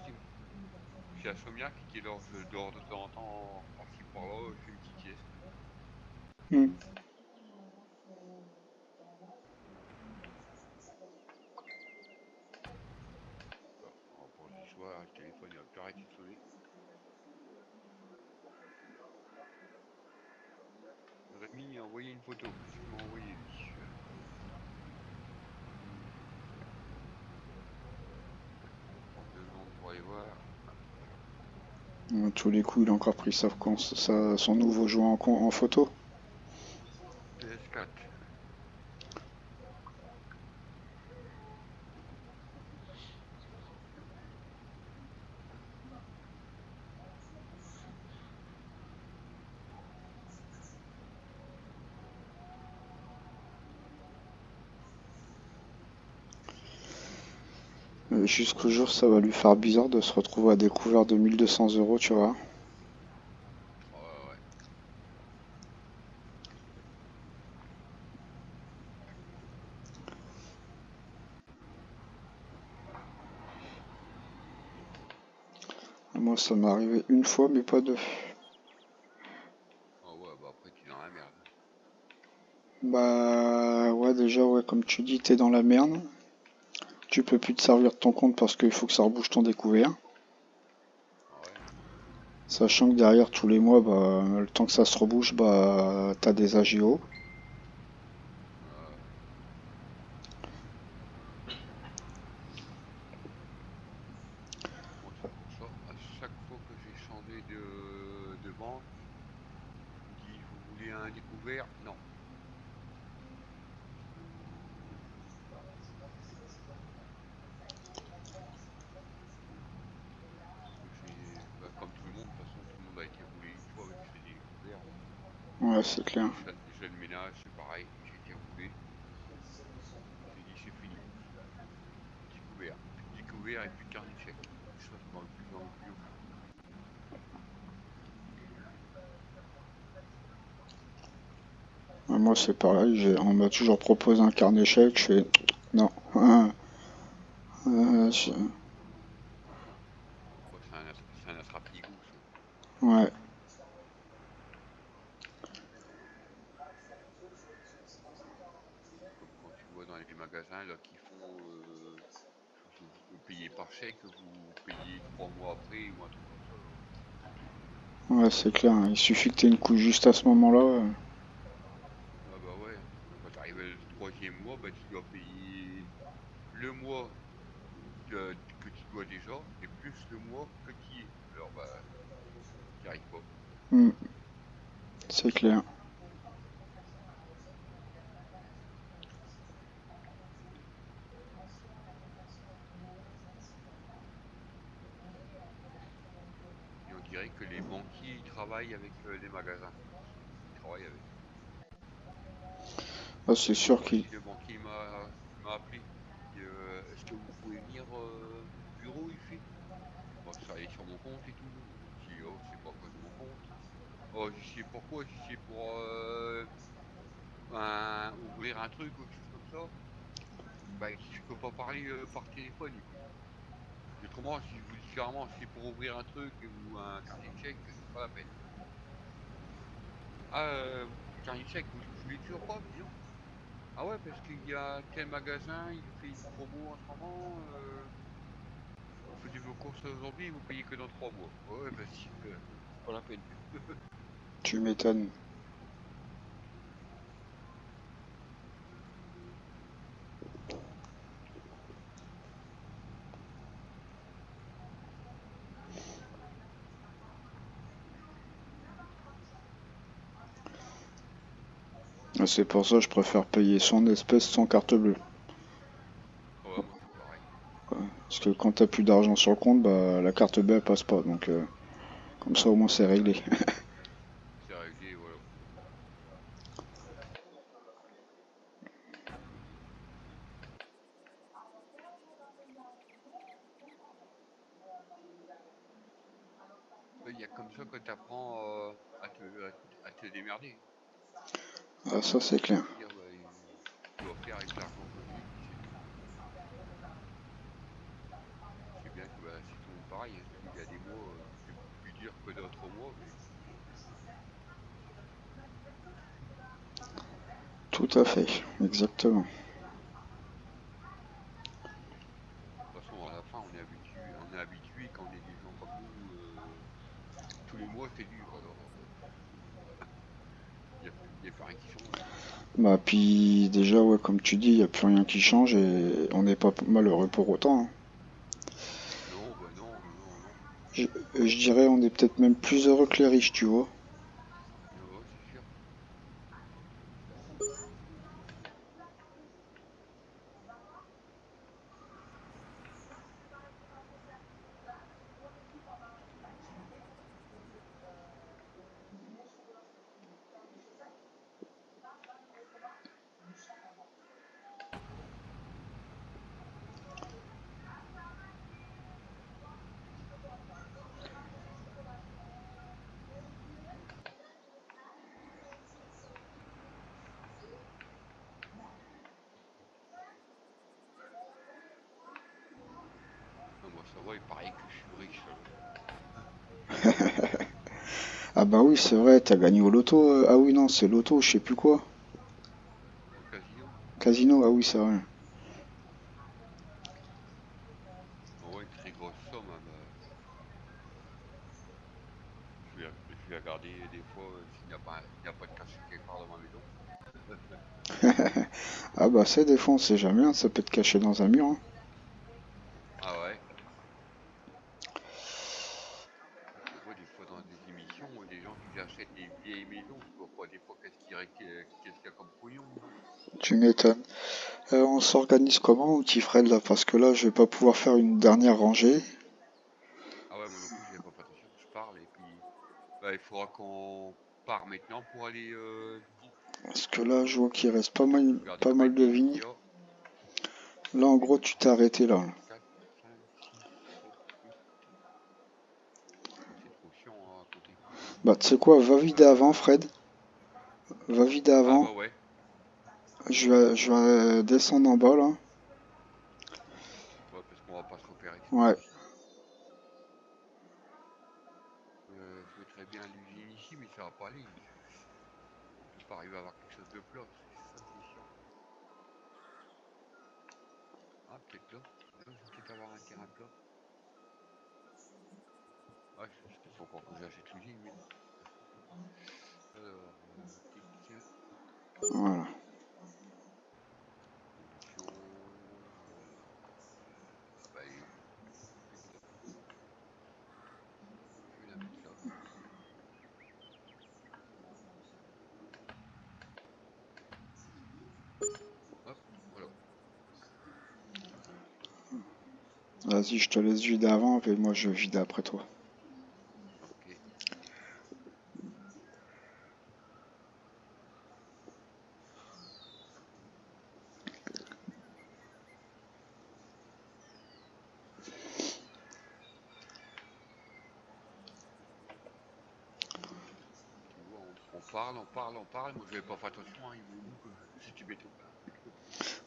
Steam. C'est insomniaque qui dort, je dors de temps en temps par-ci par-là, je fais une petite sieste. Hmm. Bah, vendredi soir, le téléphone il va plus arrêter de sonner. Rémi a envoyé une photo, qu'est-ce qu'il m'a envoyé lui? 2 secondes pour aller voir. À tous les coups, il a encore pris son nouveau jouet en photo. PS4. Jusqu'au jour, ça va lui faire bizarre de se retrouver à découvert de 1200 €, tu vois. Ouais, ouais. Moi, ça m'est arrivé une fois, mais pas deux. Ah ouais, bah après tu es dans la merde. Bah ouais, déjà, ouais, comme tu dis, t'es dans la merde. Tu peux plus te servir de ton compte parce qu'il faut que ça rebouche ton découvert. Ah ouais. Sachant que derrière, tous les mois, bah, le temps que ça se rebouche, bah, t'as des AGO. Ouais. Moi c'est pour ça, à chaque fois que j'ai changé de banque, il me dit vous voulez un découvert? Non. Parce que bah, comme tout le monde, de toute façon tout le monde a été roulé une fois avec ses découverts. Ouais, c'est clair. Les jeunes ménages, c'est pareil, j'ai été roulé. J'ai dit c'est fini. Découvert. Plus de découvert et plus de carnet de chèques. Ça, j'en veux plus aucun. Moi, c'est pareil. On m'a toujours proposé un carnet chèque. Je fais non. Euh, je- Bah, c'est un attrape-nigo, ça. ouais. magasins là qui font que vous pouvez payer par chèque, vous payez 3 mois après ou un truc comme ça là. Ouais, c'est clair, hein. Il suffit que tu aies une couche juste à ce moment-là. Ah bah ouais, hein. Quand tu arrives le troisième mois, bah tu dois payer le mois que tu dois déjà et plus le mois que tu y es. Alors bah t'y arrives pas. Hmm, c'est clair. Et on dirait que les banquiers ils travaillent avec les magasins. Ils travaillent avec. Ah, c'est L'autre sûr jour qu'il... aussi, le banquier m'a appelé. Il dit, est-ce que vous pouvez venir au bureau, il fait. Bon, je suis allé sur mon compte et tout. Je dis, oh, c'est pas à cause de mon compte. Oh, j'y sais pourquoi, j'y sais pour ouvrir un truc ou quelque chose comme ça. Bah, il dit, je peux pas parler par téléphone, il fait. Et autrement, si je vous dis différemment, si c'est pour ouvrir un truc ou un carnet de chèque, c'est pas la peine. Ah, carnet de chèque, vous voulez toujours pas? Je dis non. Ah ouais, parce qu'il y a tel magasin, il fait une promo en ce moment. Vous faites vos courses aujourd'hui, vous payez que dans 3 mois. Ouais, vas-y, c'est pas la peine. Tu m'étonnes. Ah, c'est pour ça que je préfère payer son espèce, sans carte bleue. Ouais, moi c'est pareil. Parce que quand t'as plus d'argent sur le compte, bah la carte bleue elle passe pas. Donc comme ça au moins c'est réglé. C'est réglé, voilà. Il y a comme ça que tu apprends à te démerder. Ah, ça c'est clair. Dire, bah, tu dois faire avec l'argent que j'ai, puis c'est tout. Je sais bien que bah, c'est tout le monde pareil, hein. Il y a des mois, c'est beaucoup plus dur que d'autres mois, mais de Tout à fait. Exactement. toute façon, à la fin, on est habitué quand on est des gens comme nous. Tous les mois, c'est dur, alors il y a plus rien qui change. Bah puis déjà ouais comme tu dis, il y a plus rien qui change et on n'est pas malheureux pour autant, hein. Non, bah non, non, non, non. Je, je dirais on est peut-être même plus heureux que les riches, tu vois. Ouais, c'est sûr. Ah, moi, ça va, il paraît que je suis riche, alors. Ah bah oui c'est vrai, t'as gagné au loto. Ah oui non c'est loto, je sais plus quoi. Au casino? Casino, ah oui c'est vrai. Ah ouais, une très grosse somme, hein, bah, je vais regarder des fois s'il n'y a pas de cachet quelque part dans ma maison. Ah bah c'est des fois on sait jamais, hein, ça peut être caché dans un mur, hein. Ah ouais? Je vois des fois dans des émissions des gens qui achètent des vieilles maisons, je vois pas des fois qu'est-ce qu'il y a comme pognon dedans. Tu m'étonnes. On s'organise comment, petit Fred, là? Parce que là, je vais pas pouvoir faire une dernière rangée. Ah ouais, moi non plus, j'avais pas fait attention, je parle et puis bah, il faudra qu'on part maintenant pour aller visiter. Parce que là, je vois qu'il reste Je vais regarder pas combien mal de de visites vignes. il y a. Là, en gros, Une, tu t'es arrêté là. 4, 5, 6, 7, 8. Oh, c'est trop chiant à compter. Bah, tu sais quoi, va vider avant, Euh... Fred. Va vider Ah avant. bah ouais, Je vais descendre en bas, là. ouais, parce qu'on va pas se repérer. Ouais. Je mettrais bien l'usine ici, mais ça va pas aller. Je peux pas arriver à avoir quelque chose de plat. Ça, c'est chiant. Ah, peut-être là. Là, je vais peut-être avoir un terrain plat. Ouais, c'est pas encore que j'achète l'usine, mais. Alors, tic. Voilà. Conditions. Voilà. Ah bah, elle est où? Elle est là. Je vais la mettre là. Hop, voilà. Vas-y, je te laisse vider avant, et moi je vide après toi. Ok. Tu vois, on parle. Moi, je vais pas faire attention, hein. Il vaut mieux que c'était bientôt.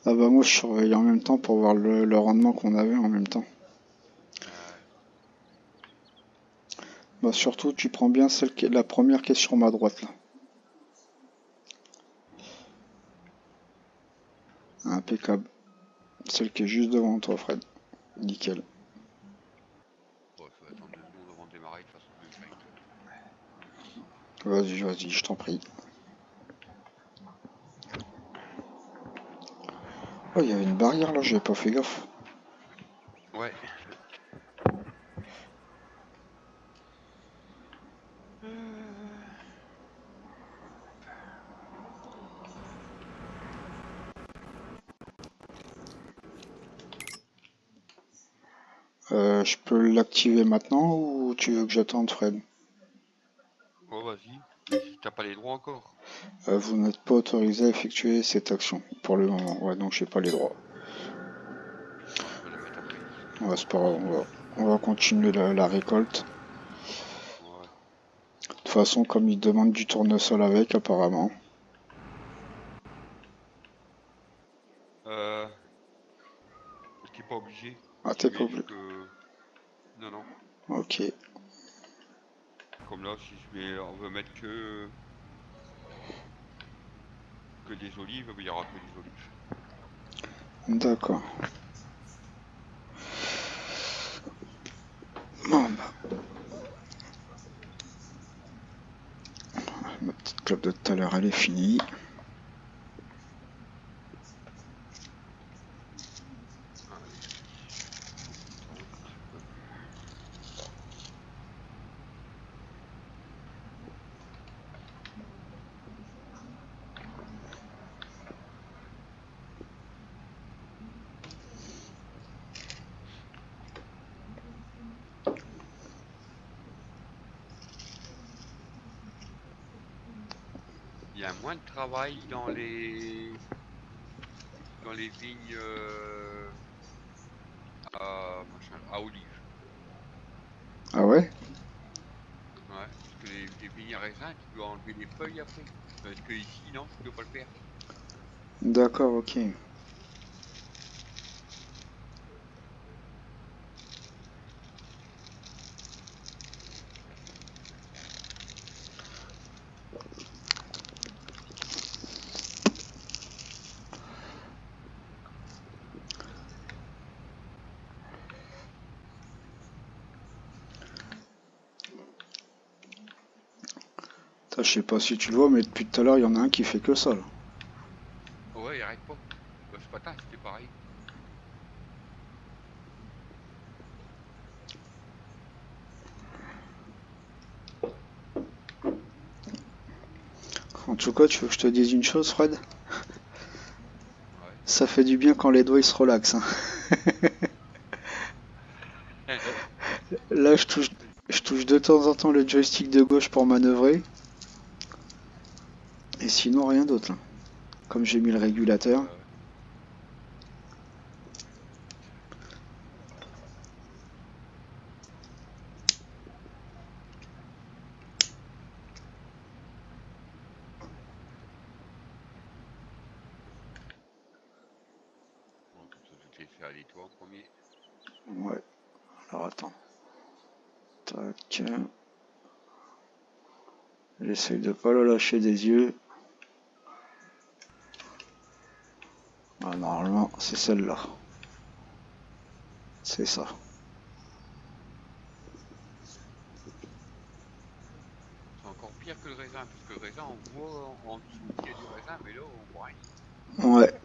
Ah bah moi je surveille en même temps pour voir le rendement qu'on avait en même temps. Ouais. Bah surtout tu prends bien la première qui est sur ma droite là. Impeccable. Celle qui est juste devant toi, Fred. Nickel. Bon, je vais attendre 2 secondes avant de démarrer. De toute façon, je vais le faire avec toi. Vas-y, vas-y, je t'en prie. Oh, il y avait une barrière là, j'avais pas fait gaffe. Ouais. Je peux l'activer maintenant ou tu veux que j'attende, Fred? Oh, vas-y. Mais t'as pas les droits encore. Vous n'êtes pas autorisé à effectuer cette action pour le moment. Ouais, donc j'ai pas les droits. Ah, je vais la mettre après. Parce que Ouais, bon, c'est pas grave, on va continuer la récolte. ouais. De toute façon, comme il demande du tournesol avec, apparemment. Euh, t'es pas obligé. Ah, Tu t'es pas mets obligé. que. Non, non. Ok, Comme là, si je mets, on veut mettre que des olives, il y aura que des olives. d'accord. Bon, bah, ma petite clope de tout à l'heure, elle est finie. Allez, on tente. Il y a moins de travail dans les vignes à olives. Ah ouais? Ouais, parce que les vignes à raisin, tu dois enlever les feuilles après. Parce que ici, non, tu dois pas le faire. D'accord, ok. Ça, je sais pas si tu le vois, mais depuis tout à l'heure, il y en a un qui fait que ça, là. Ouais, il arrête pas. Bah, ce matin, c'était pareil. En tout cas, tu veux que je te dise une chose, Fred? Ouais. Ça fait du bien quand les doigts ils se relaxent, hein. Là, je touche de temps en temps le joystick de gauche pour manœuvrer. Et sinon, rien d'autre, là. Comme j'ai mis le régulateur. Ouais. Bon, comme ça, je vais te laisser aller toi en premier. Ouais. Alors, attends. Tac. J'essaye de pas le lâcher des yeux. Ah, normalement, c'est celle-là. C'est ça. C'est encore pire que le raisin, parce que le raisin, on voit en dessous qu'il y a du raisin, mais là, on voit rien. Ouais.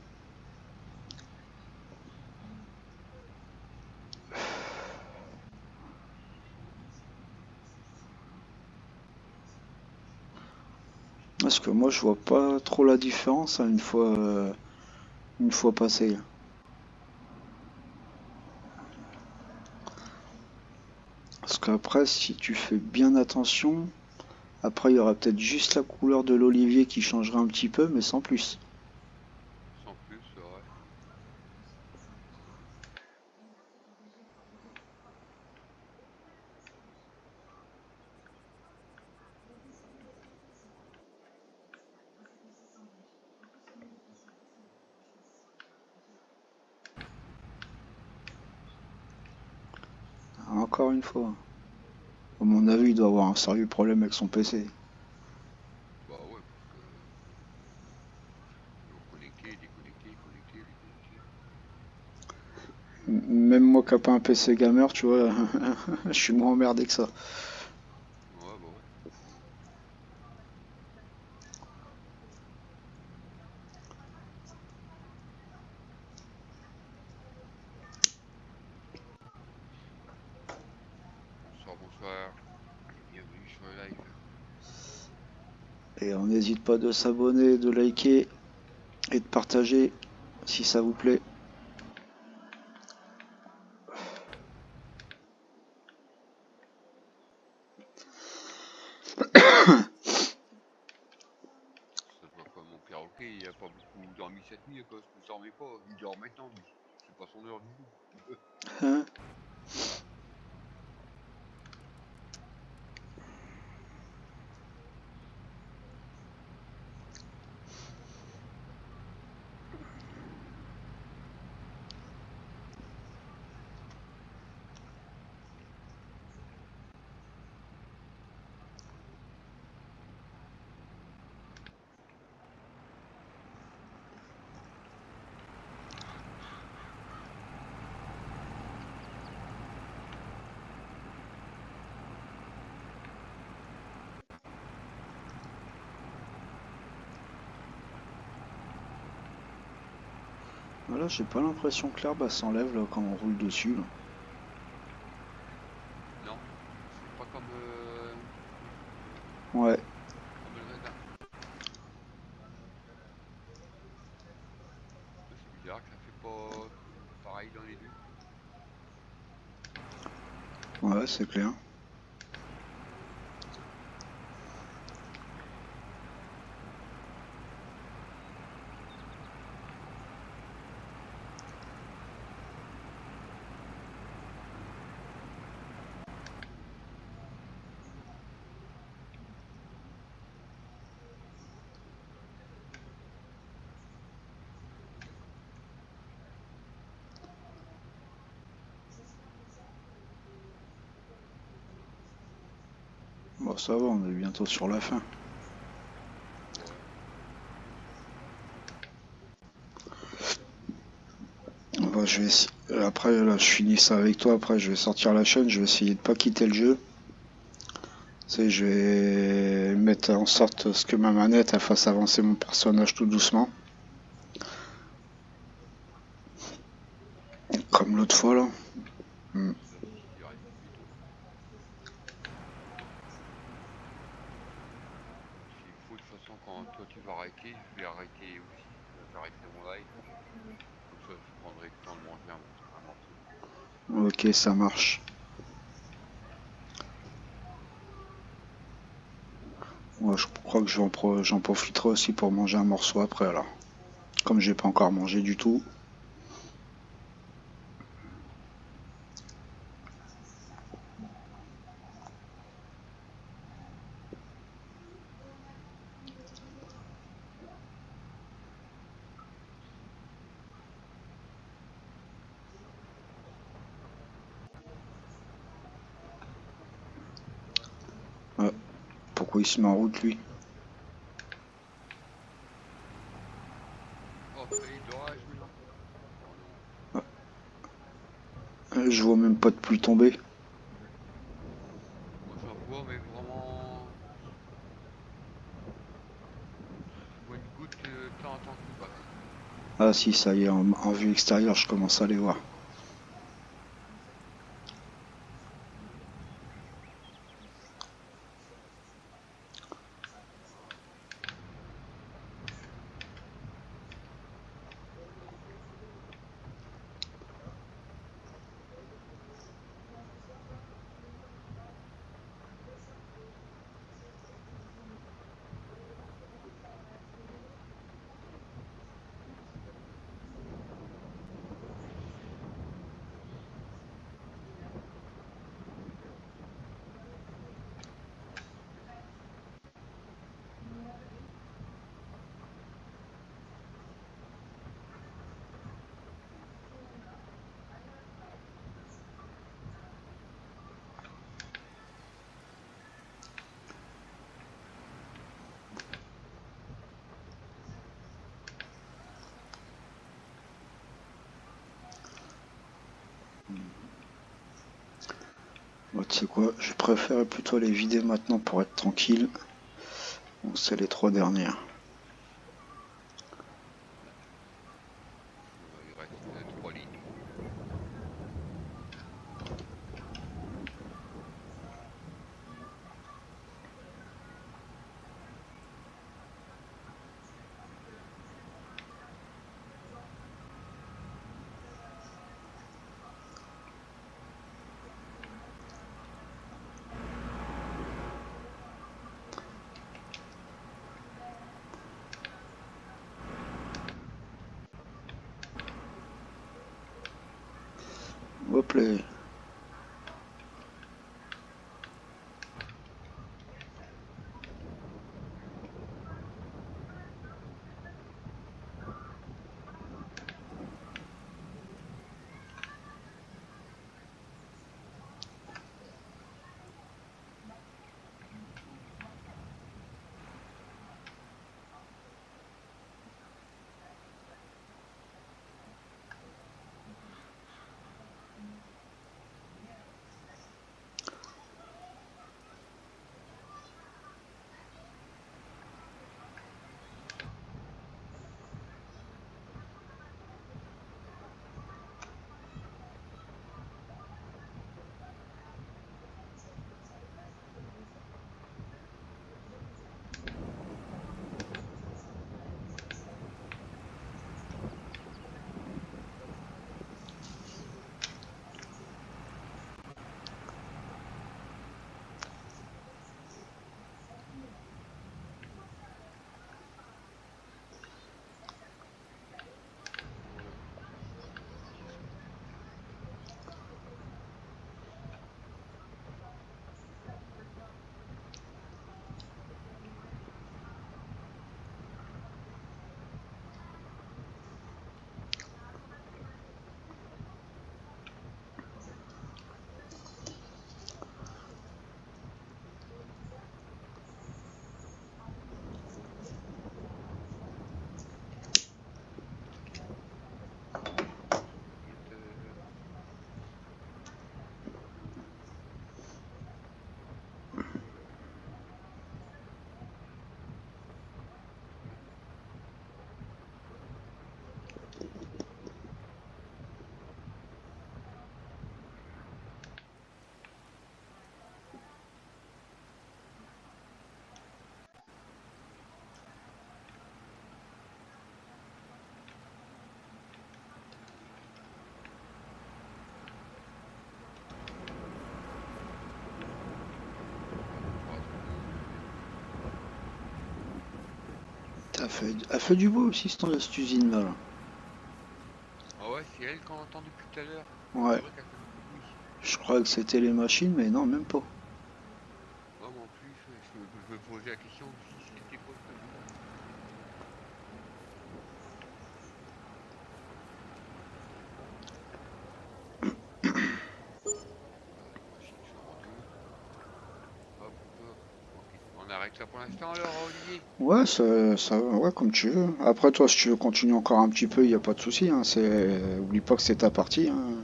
Parce que moi je vois pas trop la différence hein, une fois passé. Parce qu'après si tu fais bien attention, après il y aura peut-être juste la couleur de l'olivier qui changera un petit peu, mais sans plus. Sans plus, ouais. Encore une fois. À mon avis, il doit avoir un sérieux problème avec son PC. Bah ouais, parce que toujours connecté, déconnecté, connecté, déconnecté. Même moi qui n'ai pas un PC gamer, tu vois, je suis moins emmerdé que ça. Ouais, bah ouais. Bonsoir, bonsoir. Et bienvenue sur le live. Et on n'hésite pas de s'abonner, de liker et de partager si ça vous plaît. Ça se voit quoi, mon perroquet, il a pas beaucoup dormi cette nuit à cause qu'il dormait pas. Il dort maintenant, lui. C'est pas son heure du tout. Hein. Voilà, j'ai pas l'impression que l'herbe s'enlève là quand on roule dessus. Là. Non, c'est pas Ouais, comme le raisin. C'est bizarre que ça fait pas pareil dans les deux. ouais, c'est clair. Bon, ça va, on est bientôt sur la fin. Ouais. Bon, après, là, je finis ça avec toi. Après, je vais sortir la chaîne. Je vais essayer de pas quitter le jeu. Tu sais, je vais mettre en sorte ce que ma manette elle fasse avancer mon personnage tout doucement. Comme l'autre fois là. Hmm. Ça suffira, tu m'étonnes. S'il faut, de toute façon, quand toi tu vas arrêter, je vais arrêter aussi. J'arrêterai mon live. Comme ça, je prendrai le temps de manger un morceau. Ok, ça marche. Moi, je crois que j'en profiterai aussi pour manger un morceau après là. Comme j'ai pas encore mangé du tout. Ouais. Pourquoi il se met en route lui? Oh, ça y est, l'orage maintenant. Oh non. Je pas de pluie tombée. Moi j'en vois, mais vraiment. Je vois une goutte de temps en temps qui passe. Ah si, ça y est, en vue extérieure, je commence à les voir. Bon, tu sais quoi, je préfère plutôt les vider maintenant pour être tranquille. Bon, c'est les 3 dernières. Il reste 3 lignes. Hop là. Voilà. Vite, pas trop. Elle fait du beau aussi cette usine là. Ah ouais, c'est elle qu'on entend depuis tout à l'heure. C'est Ouais, vrai qu'elle fait beaucoup de bruit. je crois que c'était les machines, mais non, même pas. Ouais, moi en plus, ouais, je me posais la question si c'était pas ce bruit-là. Voilà, les machines sont en deux. Hop, ok. On arrête ça pour l'instant alors, Olivier? Ouais, ouais, comme tu veux. Après, toi, si tu veux continuer encore un petit peu, il n'y a pas de souci. Hein, oublie pas que c'est ta partie. Hein.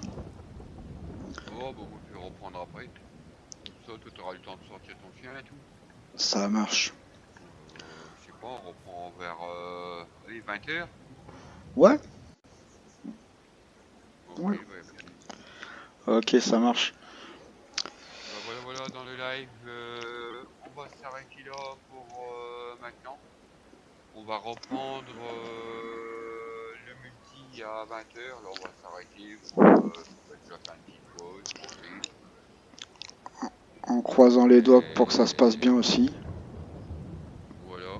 Oh ça, toi t'auras le temps de sortir ton chien et tout. Ça marche. Je sais pas, on reprend vers allez, 20h. Ouais, Ok, ouais. bah, y a pas de souci. Ok, ça marche. Bah voilà, voilà, dans le live, on va s'arrêter là pour maintenant. On va reprendre le multi à 20h. Là, on va s'arrêter pour peut-être faire une petite pause, manger. En croisant les doigts pour que ça se passe bien Et aussi. voilà.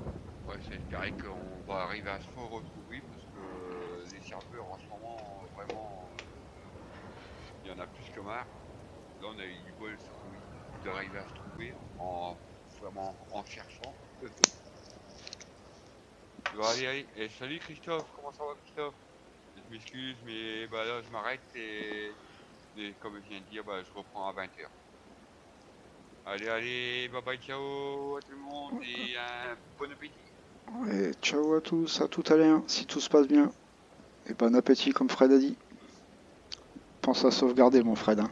Ouais, c'est espérer qu'on va arriver à se retrouver parce que les serveurs en ce moment, vraiment, il y en a plus que marre. Là, on a eu du bol d'arriver à se trouver en vraiment en cherchant. Bon, allez, allez. Et salut Christophe, comment ça va Christophe? Je m'excuse, mais bah là, je m'arrête et comme je viens de dire, bah, je reprends à 20h. Allez, allez, bye bye, ciao à tout le monde et un bon appétit. Et ciao à tous, à tout à l'heure, si tout se passe bien. Et bon appétit comme Fred a dit. Pense à sauvegarder mon Fred, hein.